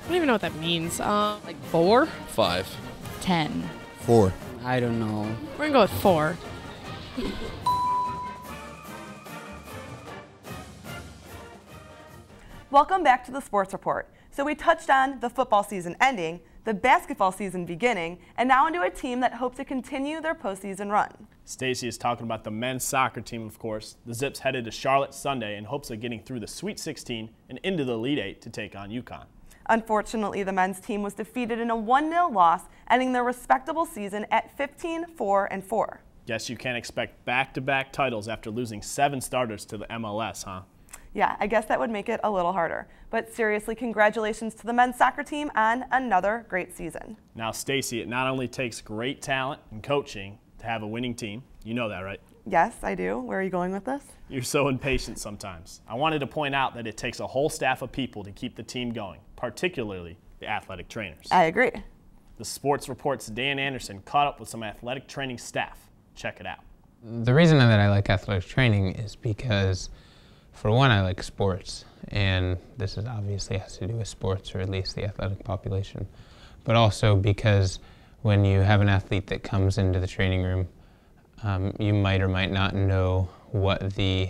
don't even know what that means. Like 4? 5. 10. 4. I don't know. We're gonna go with 4. Welcome back to the Sports Report. So we touched on the football season ending, the basketball season beginning, and now into a team that hopes to continue their postseason run. Stacy is talking about the men's soccer team, of course. The Zips headed to Charlotte Sunday in hopes of getting through the Sweet 16 and into the Elite 8 to take on UConn. Unfortunately, the men's team was defeated in a 1-0 loss, ending their respectable season at 15-4-4. Guess you can't expect back-to-back titles after losing 7 starters to the MLS, huh? Yeah, I guess that would make it a little harder. But seriously, congratulations to the men's soccer team on another great season. Now, Stacy, it not only takes great talent and coaching to have a winning team. You know that, right? Yes, I do. Where are you going with this? You're so impatient sometimes. I wanted to point out that it takes a whole staff of people to keep the team going, particularly the athletic trainers. I agree. The Sports Report's Dan Anderson caught up with some athletic training staff. Check it out. The reason that I like athletic training is because, for one, I like sports, and this is obviously has to do with sports, or at least the athletic population, but also because when you have an athlete that comes into the training room, you might or might not know what the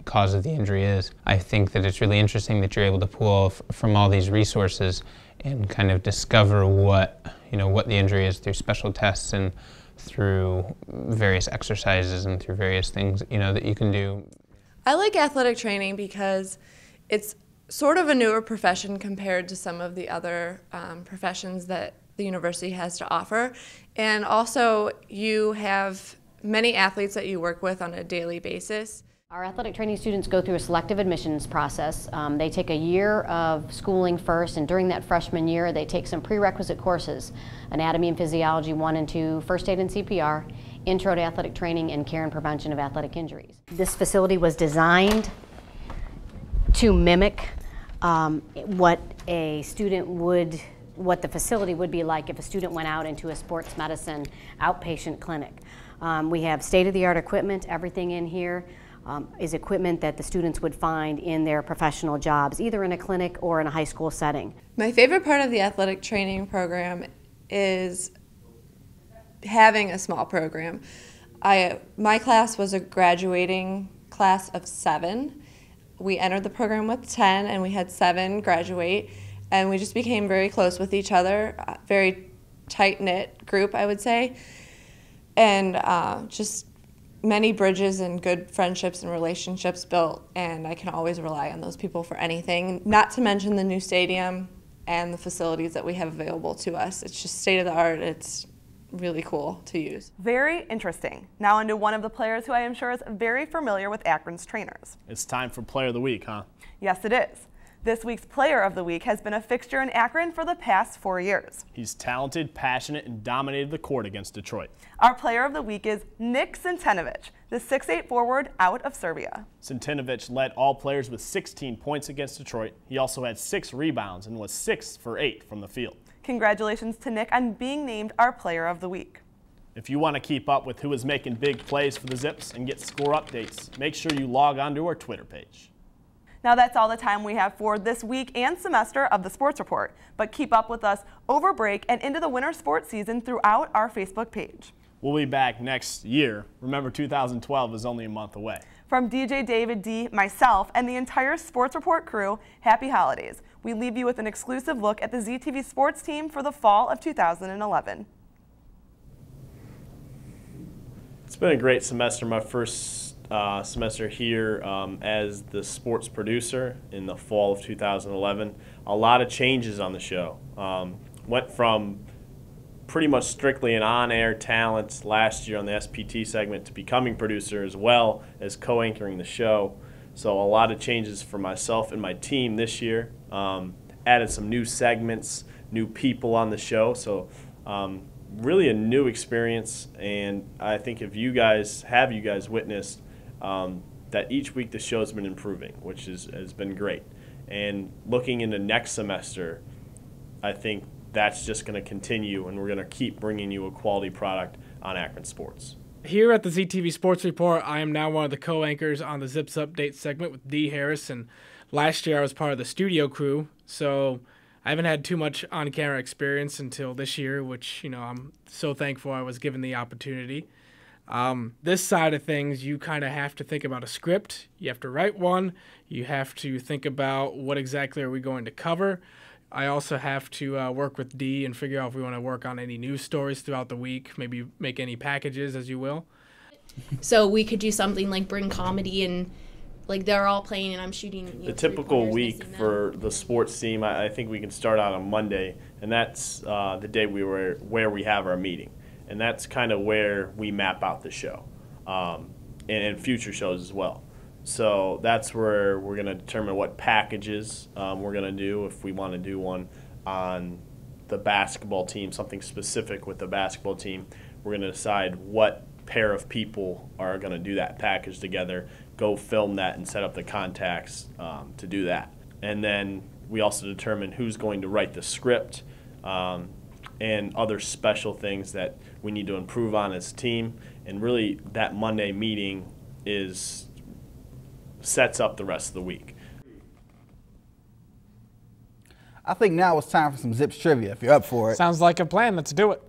cause of the injury is. I think that it's really interesting that you're able to pull from all these resources and kind of discover what the injury is through special tests and through various exercises and through various things that you can do. I like athletic training because it's sort of a newer profession compared to some of the other professions that the university has to offer. And also, you have many athletes that you work with on a daily basis. Our athletic training students go through a selective admissions process. They take a year of schooling first, and during that freshman year they take some prerequisite courses: anatomy and physiology 1 and 2, first aid and CPR, intro to athletic training, and care and prevention of athletic injuries. This facility was designed to mimic what the facility would be like if a student went out into a sports medicine outpatient clinic. We have state-of-the-art equipment. Everything in here is equipment that the students would find in their professional jobs, either in a clinic or in a high school setting. My favorite part of the athletic training program is having a small program. My class was a graduating class of 7. We entered the program with 10, and we had 7 graduate, and we just became very close with each other, very tight-knit group, I would say, and just many bridges and good friendships and relationships built, and I can always rely on those people for anything, not to mention the new stadium and the facilities that we have available to us. It's just state-of-the-art. It's really cool to use. Very interesting. Now into one of the players who I am sure is very familiar with Akron's trainers. It's time for Player of the Week, huh? Yes, it is. This week's Player of the Week has been a fixture in Akron for the past 4 years. He's talented, passionate, and dominated the court against Detroit. Our Player of the Week is Nick Centenovic, the 6'8" forward out of Serbia. Centenovic led all players with 16 points against Detroit. He also had 6 rebounds and was 6 for 8 from the field. Congratulations to Nick on being named our Player of the Week. If you want to keep up with who is making big plays for the Zips and get score updates, make sure you log on to our Twitter page. Now that's all the time we have for this week and semester of the Sports Report, but keep up with us over break and into the winter sports season throughout our Facebook page. We'll be back next year. Remember, 2012 is only a month away. From DJ David D, myself, and the entire Sports Report crew, happy holidays. We leave you with an exclusive look at the ZTV sports team for the fall of 2011. It's been a great semester, my first semester here as the sports producer in the fall of 2011. A lot of changes on the show. Went from pretty much strictly an on-air talent last year on the SPT segment to becoming producer as well as co-anchoring the show. So a lot of changes for myself and my team this year. Added some new segments, new people on the show. So really a new experience, and I think if you guys witnessed that each week the show's been improving, which has been great. And looking into next semester, I think that's just going to continue, and we're going to keep bringing you a quality product on Akron Sports. Here at the ZTV Sports Report, I am now one of the co-anchors on the Zips Update segment with Dee Harris, and last year I was part of the studio crew, so I haven't had too much on-camera experience until this year, which, I'm so thankful I was given the opportunity. This side of things, you kind of have to think about a script. You have to write one. You have to think about what exactly are we going to cover. I also have to work with Dee and figure out if we want to work on any news stories throughout the week, maybe make any packages, as you will. So we could do something like bring comedy and, like, they're all playing and I'm shooting. The typical week for the sports team, I think we can start out on Monday, and that's the day where we have our meeting. And that's kind of where we map out the show and future shows as well. So that's where we're going to determine what packages we're going to do. If we want to do one on the basketball team, something specific with the basketball team, we're going to decide what pair of people are going to do that package together, go film that and set up the contacts to do that. And then we also determine who's going to write the script and other special things that we need to improve on as a team. And really that Monday meeting sets up the rest of the week. I think now it's time for some Zips trivia, if you're up for it. Sounds like a plan. Let's do it.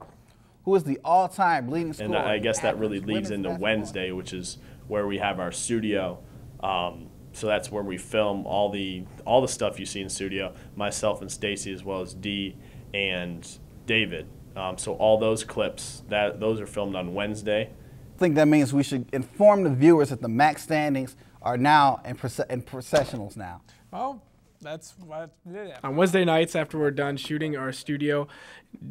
Who is the all-time leading scorer? And I guess that really leads women's into basketball? Wednesday, which is where we have our studio. So that's where we film all the stuff you see in studio, myself and Stacy, as well as Dee and David. So all those clips, those are filmed on Wednesday. I think that means we should inform the viewers that the MAC standings are now in processionals now. Well, that's what did happen. On Wednesday nights, after we're done shooting our studio,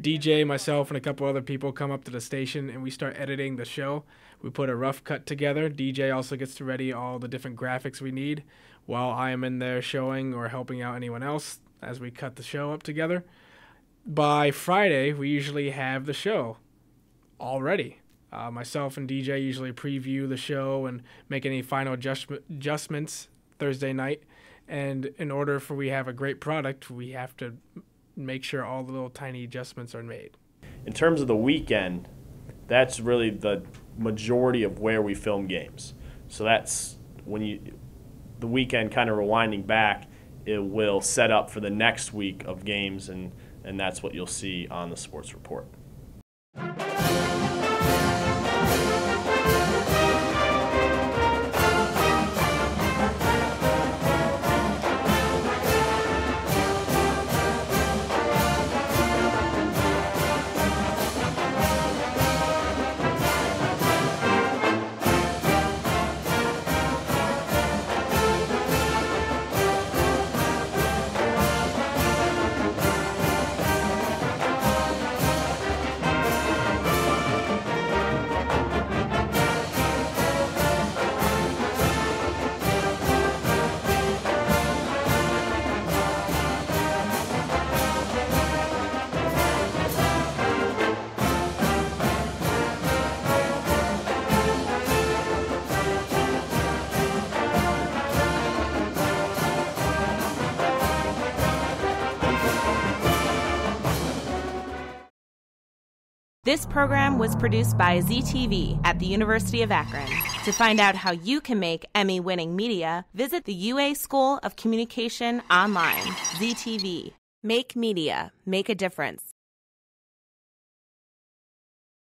DJ, myself, and a couple other people come up to the station and we start editing the show. We put a rough cut together. DJ also gets to ready all the different graphics we need while I am in there showing or helping out anyone else as we cut the show up together. By Friday, we usually have the show all ready. Myself and DJ usually preview the show and make any final adjustments Thursday night. And in order for we have a great product, we have to make sure all the little tiny adjustments are made. In terms of the weekend, that's really the majority of where we film games. So that's when the weekend, kind of rewinding back, it will set up for the next week of games, and that's what you'll see on the Sports Report. This program was produced by ZTV at the University of Akron. To find out how you can make Emmy-winning media, visit the UA School of Communication online. ZTV. Make media. Make a difference.